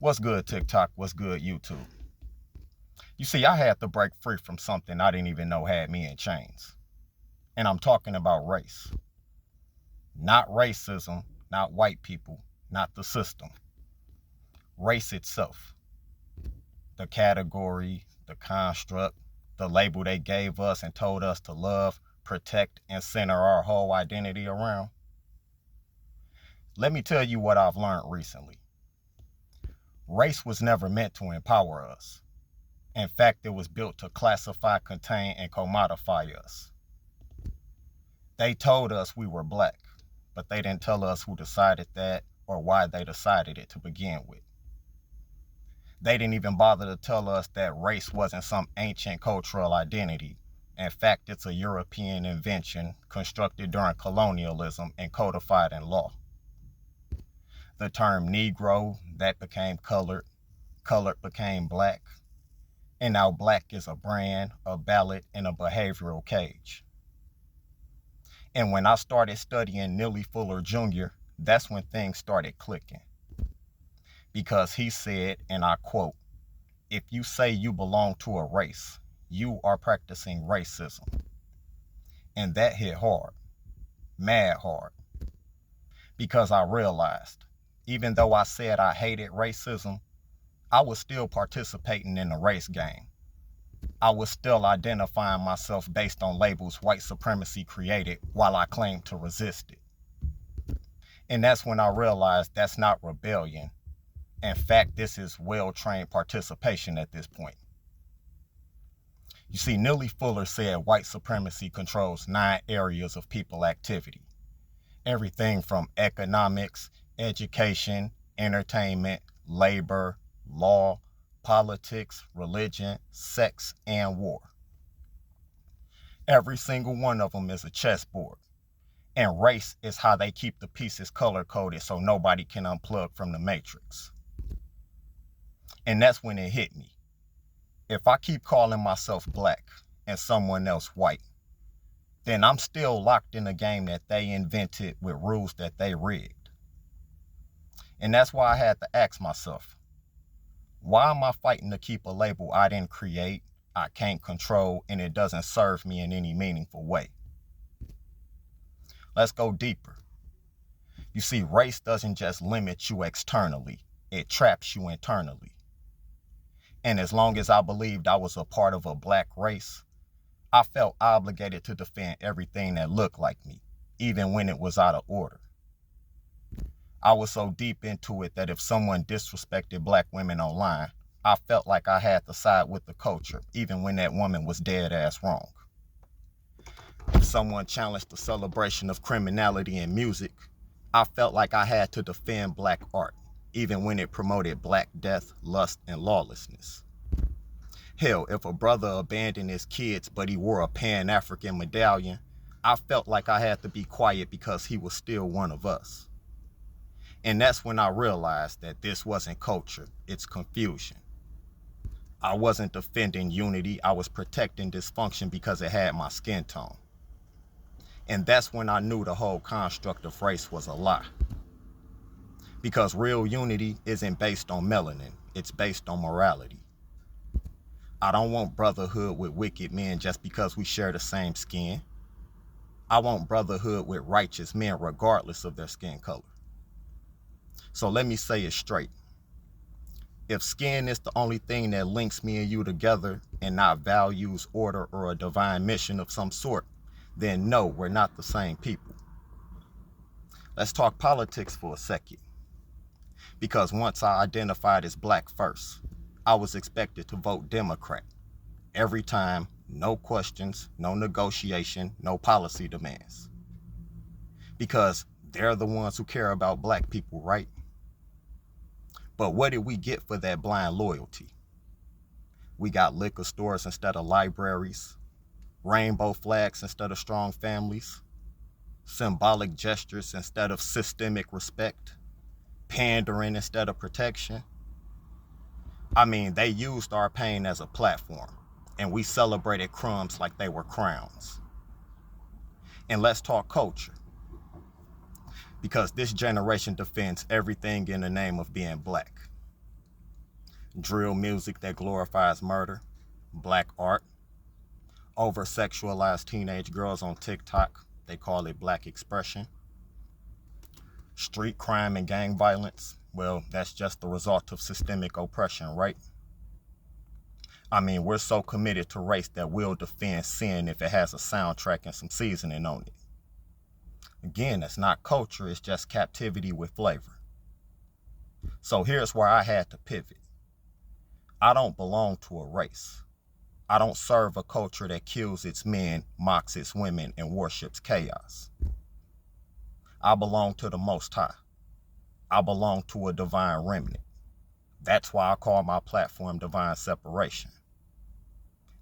What's good, TikTok? What's good, YouTube? You see, I had to break free from something I didn't even know had me in chains. And I'm talking about race. Not racism, not white people, not the system. Race itself. The category, the construct, the label they gave us and told us to love, protect, and center our whole identity around. Let me tell you what I've learned recently. Race was never meant to empower us. In fact, it was built to classify, contain, and commodify us. They told us we were black, but they didn't tell us who decided that or why they decided it to begin with. They didn't even bother to tell us that race wasn't some ancient cultural identity. In fact, it's a European invention constructed during colonialism and codified in law. The term Negro, that became colored, colored became black, and now black is a brand, a ballot, and a behavioral cage. And when I started studying Neely Fuller Jr., that's when things started clicking. Because he said, and I quote, "If you say you belong to a race, you are practicing racism." And that hit hard, mad hard. Because I realized, even though I said I hated racism, I was still participating in the race game. I was still identifying myself based on labels white supremacy created while I claimed to resist it. And that's when I realized that's not rebellion. In fact, this is well-trained participation at this point. You see, Neely Fuller said white supremacy controls 9 areas of people activity. Everything from economics, education, entertainment, labor, law, politics, religion, sex, and war. Every single one of them is a chessboard. And race is how they keep the pieces color-coded so nobody can unplug from the matrix. And that's when it hit me. If I keep calling myself black and someone else white, then I'm still locked in a game that they invented with rules that they rigged. And that's why I had to ask myself, why am I fighting to keep a label I didn't create, I can't control, and it doesn't serve me in any meaningful way? Let's go deeper. You see, race doesn't just limit you externally, it traps you internally. And as long as I believed I was a part of a black race, I felt obligated to defend everything that looked like me, even when it was out of order. I was so deep into it that if someone disrespected black women online, I felt like I had to side with the culture, even when that woman was dead ass wrong. If someone challenged the celebration of criminality in music, I felt like I had to defend black art, even when it promoted black death, lust, and lawlessness. Hell, if a brother abandoned his kids but he wore a Pan-African medallion, I felt like I had to be quiet because he was still one of us. And that's when I realized that this wasn't culture, it's confusion. I wasn't defending unity, I was protecting dysfunction because it had my skin tone. And that's when I knew the whole construct of race was a lie. Because real unity isn't based on melanin, it's based on morality. I don't want brotherhood with wicked men just because we share the same skin. I want brotherhood with righteous men regardless of their skin color. So let me say it straight. If skin is the only thing that links me and you together and not values, order, or a divine mission of some sort, then no, we're not the same people. Let's talk politics for a second. Because once I identified as black first, I was expected to vote Democrat. Every time, no questions, no negotiation, no policy demands. Because they're the ones who care about black people, right? But what did we get for that blind loyalty? We got liquor stores instead of libraries, rainbow flags instead of strong families, symbolic gestures instead of systemic respect, pandering instead of protection. I mean, they used our pain as a platform, and we celebrated crumbs like they were crowns. And let's talk culture. Because this generation defends everything in the name of being black. drill music that glorifies murder, black art, over-sexualized teenage girls on TikTok, they call it black expression, street crime and gang violence, well, that's just the result of systemic oppression, right? I mean, we're so committed to race that we'll defend sin if it has a soundtrack and some seasoning on it. Again, that's not culture, it's just captivity with flavor. So here's where I had to pivot. I don't belong to a race. I don't serve a culture that kills its men, mocks its women, and worships chaos. I belong to the Most High. I belong to a divine remnant. That's why I call my platform Divine Separation.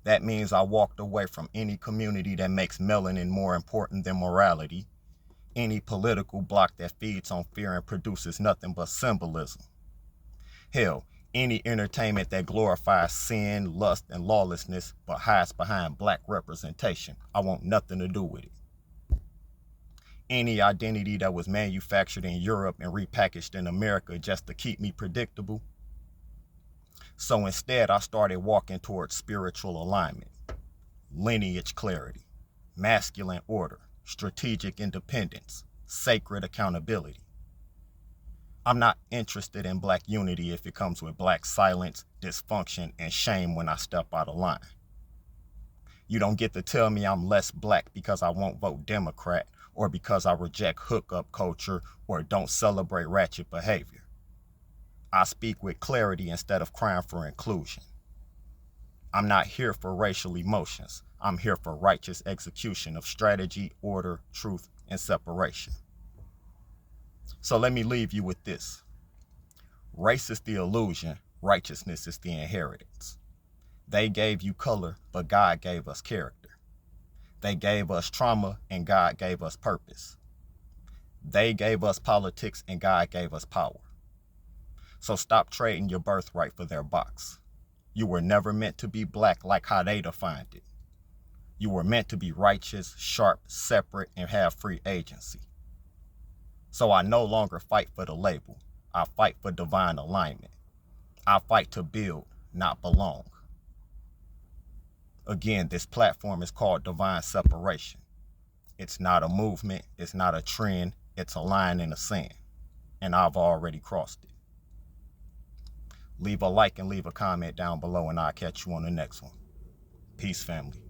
That means I walked away from any community that makes melanin more important than morality, any political bloc that feeds on fear and produces nothing but symbolism. Hell, any entertainment that glorifies sin, lust, and lawlessness but hides behind black representation. I want nothing to do with it. Any identity that was manufactured in Europe and repackaged in America just to keep me predictable. So instead, I started walking towards spiritual alignment, lineage clarity, masculine order, strategic independence, sacred accountability. I'm not interested in black unity if it comes with black silence, dysfunction, and shame when I step out of line. You don't get to tell me I'm less black because I won't vote Democrat or because I reject hookup culture or don't celebrate ratchet behavior. I speak with clarity instead of crying for inclusion. I'm not here for racial emotions. I'm here for righteous execution of strategy, order, truth, and separation. So let me leave you with this. Race is the illusion, righteousness is the inheritance. They gave you color, but God gave us character. They gave us trauma, and God gave us purpose. They gave us politics, and God gave us power. So stop trading your birthright for their box. You were never meant to be black like how they defined it. You were meant to be righteous, sharp, separate, and have free agency. So I no longer fight for the label. I fight for divine alignment. I fight to build, not belong. Again, this platform is called Divine Separation. It's not a movement, it's not a trend, it's a line in the sand. And I've already crossed it. Leave a like and leave a comment down below, and I'll catch you on the next one. Peace, family.